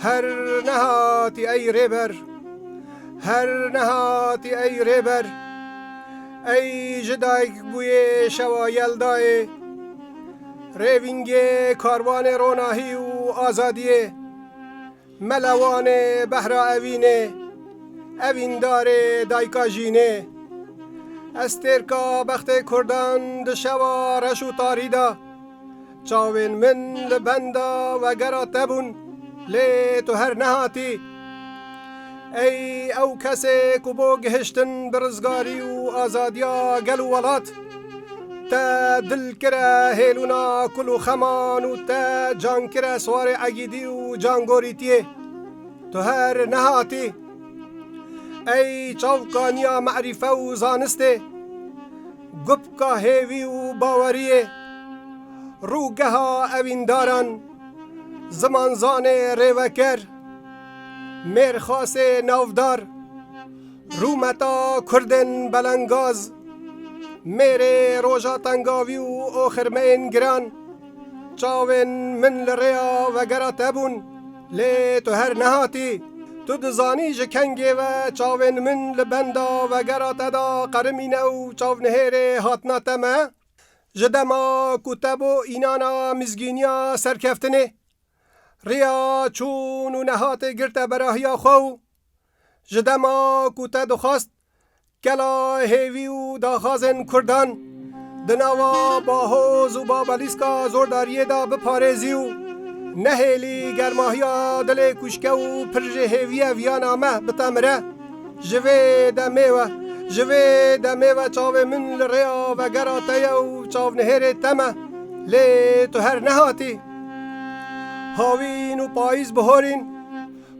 هر نهاتی ای ریبر، هر نهاتی ای ریبر، ای جدایک بوی شوایل دای ریوینگ کاروان روناهی و آزادیه ملوان بحرا اوینه اوین داره دایکا جینه استرکا بخت کردان دشوا رشو تاریدا چاوین من لبندا و گرا تبون لی تو هر نهاتی ای او کسی که بو گهشتن برزگاری و آزادیا گل و ولات تا دل کرا هیلونا کلو خمان و تا جان کرا سوار عگیدی و جان گوریتیه تو هر نهاتی ای چوکانیا معرفه و زانسته گبکا هیوی و باوریه روگه ها اوینداران زمانزان ریوکر میرخاس نافدار رومتا کردن بلنگاز میره روژا تنگاوی و آخرمین گران چاوین من لریا و گرا تبون لی تو هر نهاتی تو دزانی جکنگه و چاوین من لبندا و گرا تدا قرمینه و چاو نهره هاتنا تمه جدما کتب و اینانا مزگینیا سرکفتنه ریا چون و نهات گرت براهیا خو جدما کتا دخواست کلا هیوی و داخازن کردان دناوا با حوز و با بلیسکا زورداریه دا بپارزی و نهیلی گرماهیا دل کشکه و پرژ هیوی ویان آمه بتامره جوه دمه و چاو من لریا و گراتای و چاو نهر تمه لی تو هر نهاتی هاوین و پاییز بهارین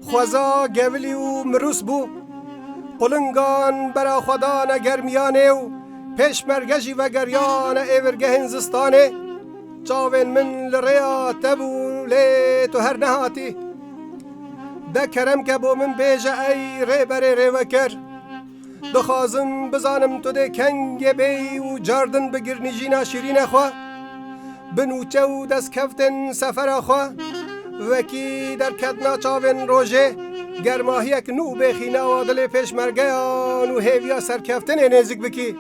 خوزا گولی و مروس بو قلنگان برا خدا نگرمیانه و پیش مرگجی و گریان ایورگه هنزستانه چاوین من لریا تبو لی تو هر نهاتی ده کرم که بو من بیجه ای ریبر ریوکر دخوازم بزانم تو ده کنگ بی و جاردن بگرنی جینا شیرین خواه بنوچه و دست کفتن سفر خواه وکی در کدنا چاوین روژه گرماهیک نو بخینه و دل پیش مرگیان و هیویا سرکفتن نزک بکی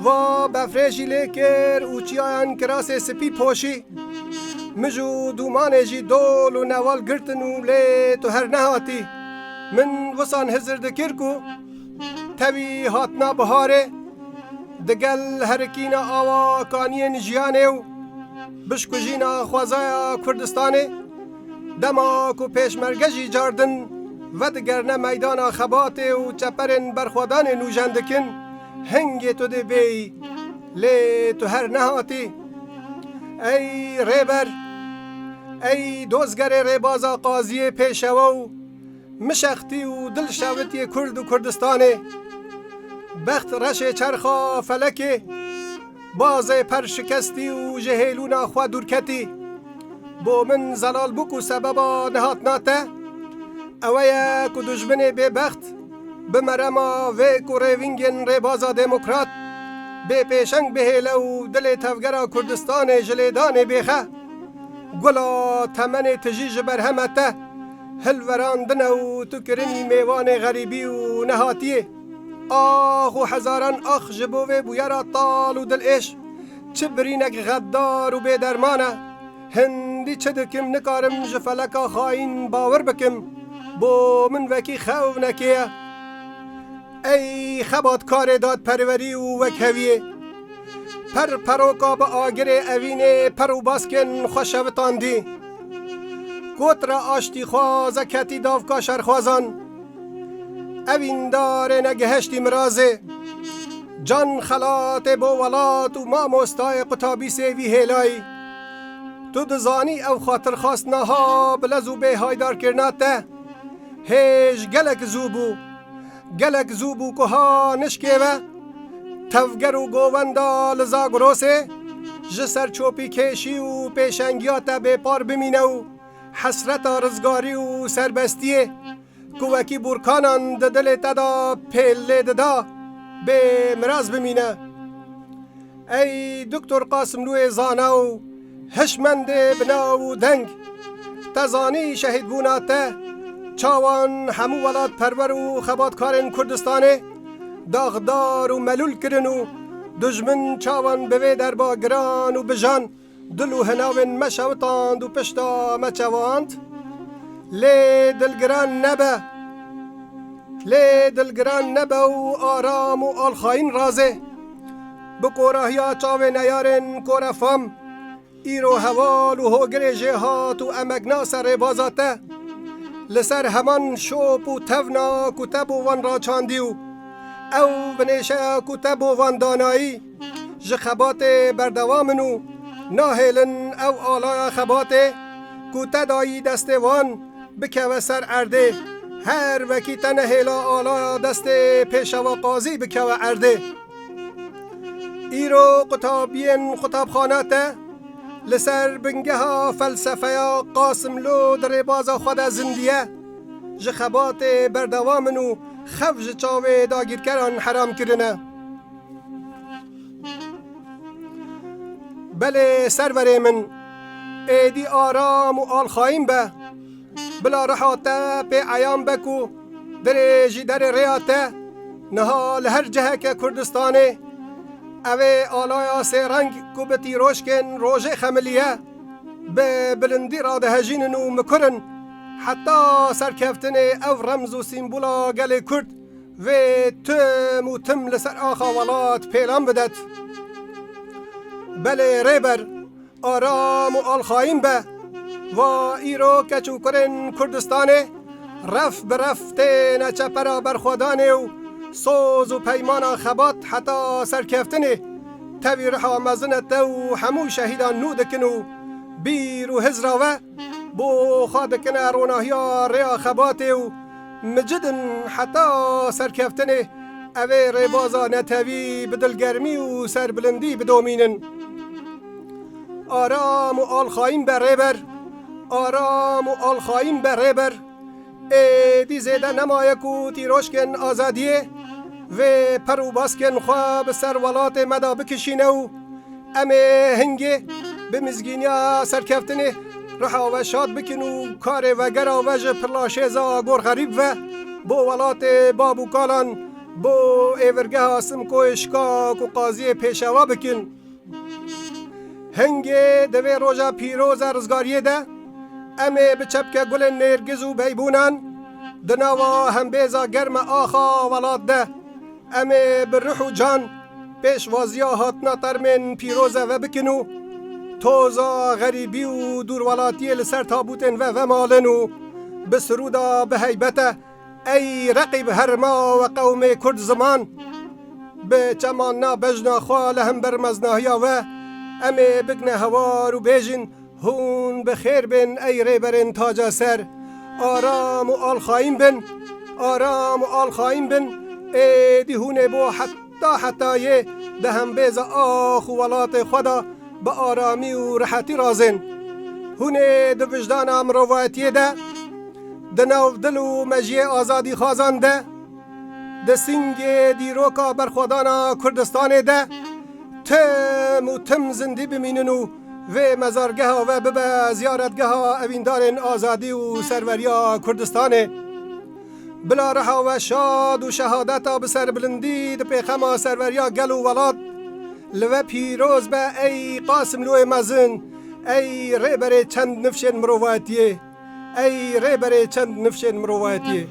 و بفرشی لیکر اوچیان کراس سپی پوشی مجو دومان جی دول و نوال گرتن و لی تو هر نهاتی من وسان هزر دکر کو تبی هاتنا بهاره دگل هرکینا آوا کانین جیانه و بشکو جینا خوازایا کردستانه دما کو پیش مرگجی جاردن و دگرنه میدان خباته و چپرن برخوادان نوجندکن هنگ تو ده بی لی تو هر نهاتی ای ریبر ای دوزگر ریبازا قاضی پیشوو مشختی و دل شوتی کرد و کردستانه بخت رش چرخا فلکه باز پر شکستی و جهیلونا خوا دورکتی بو من زلال بکو سببا نهات ناته اویا که دجمن بی بخت بمرما ویکو ریوینگن ریبازا دموکرات بی پیشنگ بهیله و دل تفگرا کردستان جلیدان بیخه گلا تمن تجیج برهمته هلوران دنو تو کرنی میوان غریبی و نهاتیه آخ و هزاران آخ جبوه بویرا طال و دل ایش چه برینک غدار و بیدرمانه هندی چه دکم نکارم جفلکا خاین باور بکم بو من وکی خوف نکیه ای خبات کار داد پروری و وکهویه پروکا با آگر اوینه پرو باسکن خوشوتان دی گوت را آشتی خواه زکتی داوکا شرخوازان اوین داره نگهشتی مرازه جان خلات بو ولات و ما مستای قطابی سیوی هیلای تو دزانی او خاطر خواست نها بلزو به هایدار کرناته هیج گلک زوبو که ها نشکیوه تفگر و گووندا لزا گروسه جسر چوپی کشی و پیشنگیاتا به پار بمینه و حسرت رزگاری و سربستیه کوکی برکانان د دل تدا پیل ددا به مراز بمینه ای دکتر قاسم لوی زاناو هشمند بناو دنگ تزانی شهید بوناته چاوان همو ولات پرور و خباتکارن کردستانه داغدار و ملول کرن و دجمن چاوان بوی در با گران و بجان دل و هناون مشوتاند و پشتا مچواند لی دلگران نبه و آرام و آلخاین رازه بکوراهیا چاوه نیارن کورفام ایرو حوال و هوگر جهات و امگنا سر بازاته لسر همان شوپ و تفنا کتب و وان را چاندیو او بنیشه کتب و وان دانایی جخبات بردوامنو ناهلن او آلا خبات کتدایی دست وان بکوه سر ارده هر وکی تنه هلا آلا دست پیشوا قاضی بکوه ارده ایرو قطابین خطابخاناته لسر بنگه ها فلسفه قاسم لو در بازا خود زندیه جخبات بردوامنو خفج چاوه داگیر کران حرام کرنه بله سرور من ایدی آرام و آلخایم به بلا رحاته پی عیام بکو در جیدر ریاته نها لهر جهه که کردستانه اوه آلایا سی رنگ کو بتی روشکن روژه خملیه به بلندی را ده هجینن و مکرن حتی سرکفتن او رمز و سیمبولا گل کرد و تم و تم لسر آخا ولات پیلان بدد بله ریبر آرام و آلخایم به و ایرو کچو کرن کردستانه رف برفته نچه پرا برخودانه و سوز و پیمان خبات حتی سرکفتنه توی رحا مزنته و همو شهیدان نو دکنو بیر و هزراوه بو خادکنه روناهیا ریا خباته و مجدن حتی سرکفتنه اوه ریبازا نتوی بدلگرمی و سربلندی بدومینن آرام و آلخایم بر ریبر آرام و آلخایم بر ریبر ایدی زیده نمایکو تیروشکن آزادیه و پرو باسکن خواه سر ولات مدا بکشینه و امه هنگه به مزگینیا سرکفتنه رحا و شاد بکن و کار و گرا وجه پرلاشیزا گور غریب و بو ولات بابو کالان بو ایورگه ها سمکو اشکاک و قاضی پیشوا بکن هنگه دوی روژا پیروز رزگاریه ده امه بچپکه گل نرگز و بیبونان دناوا هم بیزا گرم آخا ولاد ده امه بروح و جان پیش وازیا هاتنا ترمن پیروزه و بکنو توزا غریبی و دور ولاتی لسر تابوتن و مالنو بسرودا به حیبته ای رقیب هرما و قوم کرد زمان به چماننا بجنا خواه هم برمزناهیا و امه بگنه هوار و بیجن هون بخیر بن ای ریبرن تاجا سر آرام و آلخایم بن آرام و آلخایم بن ایدی هونه بو حتی یه ده هم بیز آخ و ولات خدا با آرامی و راحتی رازن هونه دو وجدان امرواتیه ده ده نو دل و مجیه آزادی خازان ده ده سنگ دیروکا برخودانا کردستان ده تم و تم زندی بمینن و مزارگه ها و ببه زیارتگه ها اویندارن آزادی و سروریا کردستانه بلا رها و شاد و شهادتا بسر بلندی ده پیخما سروریا گل و ولاد لو پیروز به ای قاسم لوی مزن ای ریبر چند نفشن مرواتیه ای ریبر چند نفشن مرواتیه